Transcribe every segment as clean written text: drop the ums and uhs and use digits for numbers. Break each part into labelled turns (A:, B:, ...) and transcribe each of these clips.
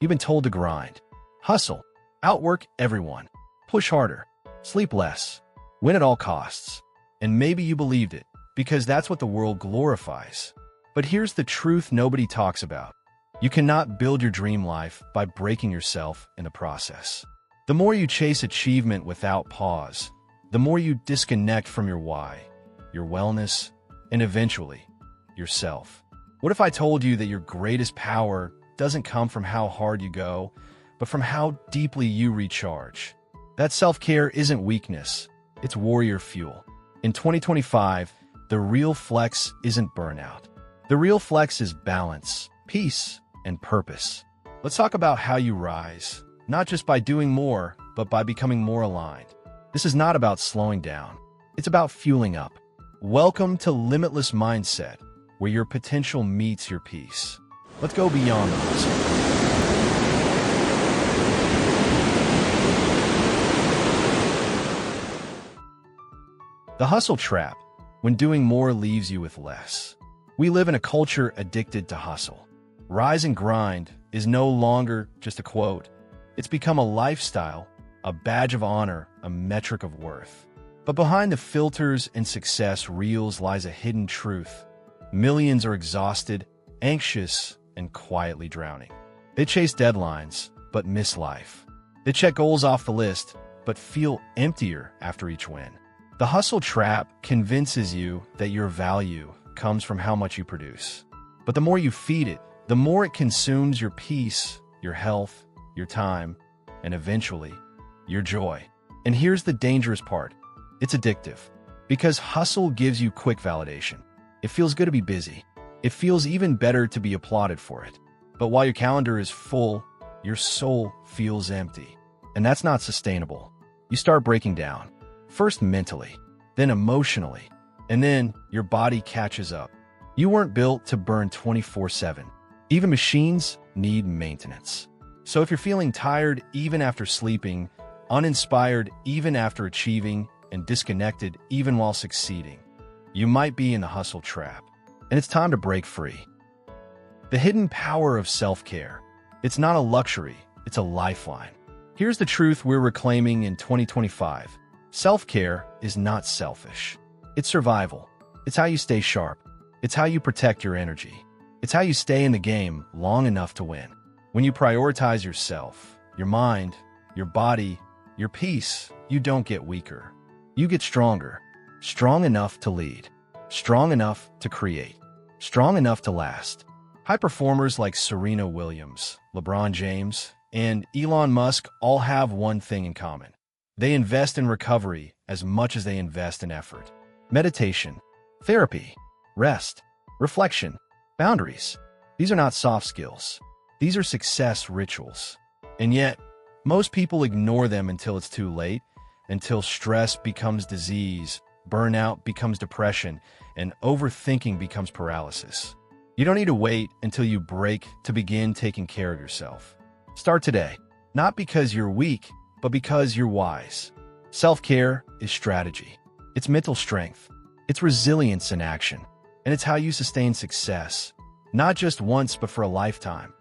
A: You've been told to grind, hustle, outwork everyone, push harder, sleep less, win at all costs. And maybe you believed it, because that's what the world glorifies. But here's the truth nobody talks about. You cannot build your dream life by breaking yourself in the process. The more you chase achievement without pause, the more you disconnect from your why, your wellness, and eventually, yourself. What if I told you that your greatest power doesn't come from how hard you go, but from how deeply you recharge? That self-care isn't weakness, it's warrior fuel. In 2025, the real flex isn't burnout. The real flex is balance, peace, and purpose. Let's talk about how you rise, not just by doing more, but by becoming more aligned. This is not about slowing down. It's about fueling up. Welcome to Limitless Mindset, where your potential meets your peace. Let's go beyond the hustle. The hustle trap, when doing more leaves you with less. We live in a culture addicted to hustle. Rise and grind is no longer just a quote. It's become a lifestyle, a badge of honor, a metric of worth. But behind the filters and success reels lies a hidden truth. Millions are exhausted, anxious, and quietly drowning. They chase deadlines, but miss life. They check goals off the list, but feel emptier after each win. The hustle trap convinces you that your value comes from how much you produce. But the more you feed it, the more it consumes your peace, your health, your time, and eventually, your joy. And here's the dangerous part. It's addictive. Because hustle gives you quick validation. It feels good to be busy. It feels even better to be applauded for it. But while your calendar is full, your soul feels empty. And that's not sustainable. You start breaking down. First mentally, then emotionally, and then your body catches up. You weren't built to burn 24/7. Even machines need maintenance. So if you're feeling tired even after sleeping, uninspired even after achieving, and disconnected even while succeeding, you might be in the hustle trap. And it's time to break free. The hidden power of self-care. It's not a luxury, it's a lifeline. Here's the truth we're reclaiming in 2025. Self-care is not selfish. It's survival. It's how you stay sharp. It's how you protect your energy. It's how you stay in the game long enough to win. When you prioritize yourself, your mind, your body, your peace, you don't get weaker. You get stronger. Strong enough to lead. Strong enough to create. Strong enough to last. High performers like Serena Williams, LeBron James, and Elon Musk all have one thing in common. They invest in recovery as much as they invest in effort. Meditation, therapy, rest, reflection, boundaries. These are not soft skills. These are success rituals. And yet, most people ignore them until it's too late, until stress becomes disease, burnout becomes depression, and overthinking becomes paralysis. You don't need to wait until you break to begin taking care of yourself. Start today, not because you're weak, but because you're wise. Self-care is strategy. It's mental strength. It's resilience in action. And it's how you sustain success, not just once, but for a lifetime.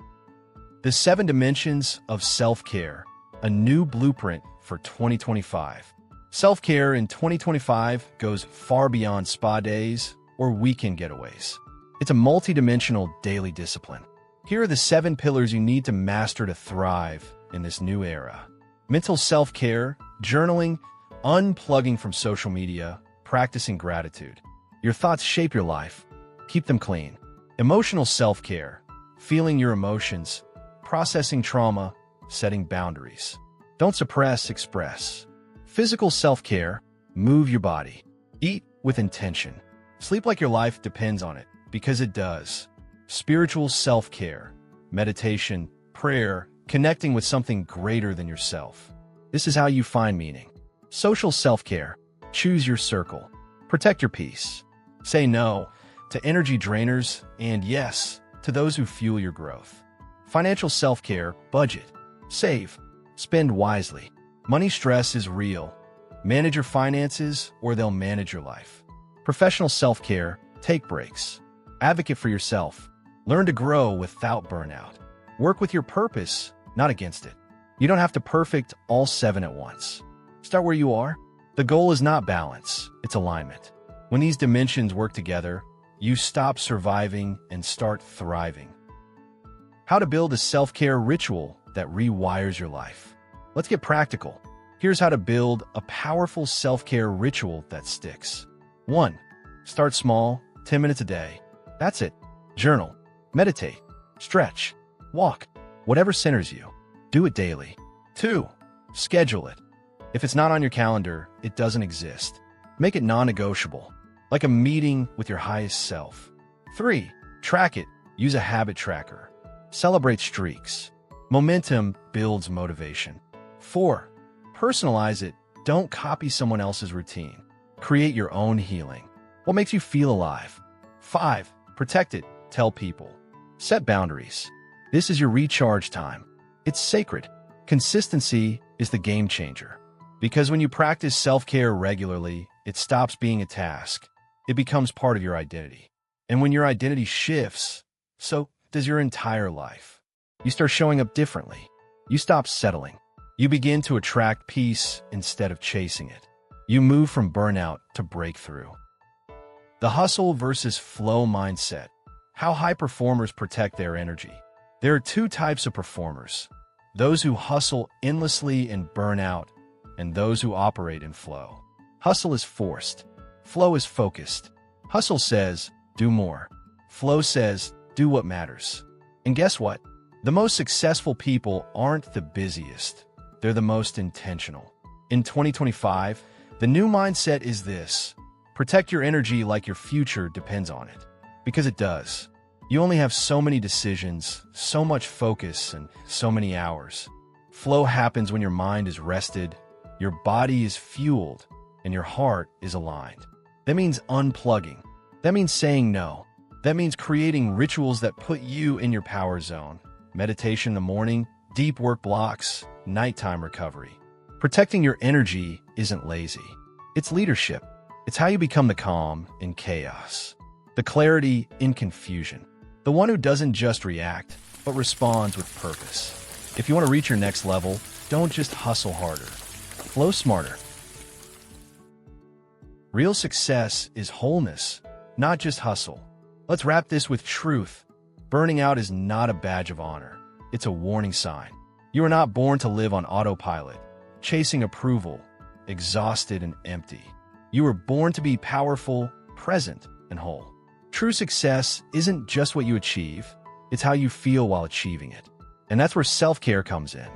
A: The 7 dimensions of self-care, a new blueprint for 2025. Self-care in 2025 goes far beyond spa days or weekend getaways. It's a multidimensional daily discipline. Here are the 7 pillars you need to master to thrive in this new era. Mental self-care, journaling, unplugging from social media, practicing gratitude. Your thoughts shape your life. Keep them clean. Emotional self-care, feeling your emotions, processing trauma, setting boundaries. Don't suppress, express. Physical self-care, move your body. Eat with intention. Sleep like your life depends on it, because it does. Spiritual self-care, meditation, prayer, connecting with something greater than yourself. This is how you find meaning. Social self-care, choose your circle. Protect your peace. Say no to energy drainers and yes to those who fuel your growth. Financial self-care, budget. Save. Spend wisely. Money stress is real. Manage your finances or they'll manage your life. Professional self-care, take breaks. Advocate for yourself. Learn to grow without burnout. Work with your purpose, not against it. You don't have to perfect all 7 at once. Start where you are. The goal is not balance, it's alignment. When these dimensions work together, you stop surviving and start thriving. How to build a self-care ritual that rewires your life. Let's get practical. Here's how to build a powerful self-care ritual that sticks. 1. Start small, 10 minutes a day. That's it. Journal, meditate, stretch, walk, whatever centers you. Do it daily. 2. Schedule it. If it's not on your calendar, it doesn't exist. Make it non-negotiable, like a meeting with your highest self. 3. Track it. Use a habit tracker. Celebrate streaks. Momentum builds motivation. 4. Personalize it. Don't copy someone else's routine. Create your own healing. What makes you feel alive? 5. Protect it. Tell people. Set boundaries. This is your recharge time. It's sacred. Consistency is the game changer. Because when you practice self-care regularly, it stops being a task. It becomes part of your identity. And when your identity shifts, so does your entire life. You start showing up differently. You stop settling. You begin to attract peace instead of chasing it. You move from burnout to breakthrough. The hustle versus flow mindset. How high performers protect their energy. There are 2 types of performers. Those who hustle endlessly and burn out, and those who operate in flow. Hustle is forced. Flow is focused. Hustle says, do more. Flow says, do what matters. And guess what? The most successful people aren't the busiest. They're the most intentional. In 2025, the new mindset is this: protect your energy like your future depends on it. Because it does. You only have so many decisions, so much focus, and so many hours. Flow happens when your mind is rested, your body is fueled, and your heart is aligned. That means unplugging. That means saying no. That means creating rituals that put you in your power zone. Meditation in the morning, deep work blocks, nighttime recovery. Protecting your energy isn't lazy. It's leadership. It's how you become the calm in chaos, the clarity in confusion, the one who doesn't just react, but responds with purpose. If you want to reach your next level, don't just hustle harder. Flow smarter. Real success is wholeness, not just hustle. Let's wrap this with truth. Burning out is not a badge of honor. It's a warning sign. You are not born to live on autopilot, chasing approval, exhausted and empty. You were born to be powerful, present, and whole. True success isn't just what you achieve, it's how you feel while achieving it. And that's where self-care comes in.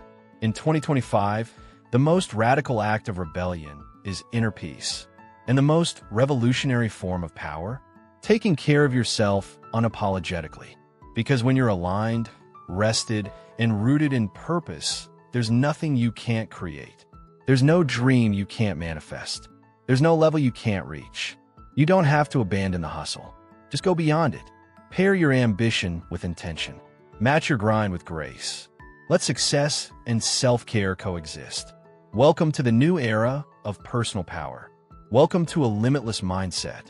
A: In 2025, the most radical act of rebellion is inner peace. And the most revolutionary form of power? Taking care of yourself unapologetically. Because when you're aligned, rested, and rooted in purpose, there's nothing you can't create. There's no dream you can't manifest. There's no level you can't reach. You don't have to abandon the hustle. Just go beyond it. Pair your ambition with intention. Match your grind with grace. Let success and self-care coexist. Welcome to the new era of personal power. Welcome to a limitless mindset.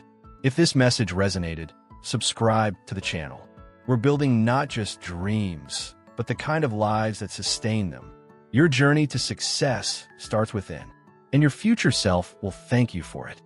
A: If this message resonated, subscribe to the channel. We're building not just dreams, but the kind of lives that sustain them. Your journey to success starts within, and your future self will thank you for it.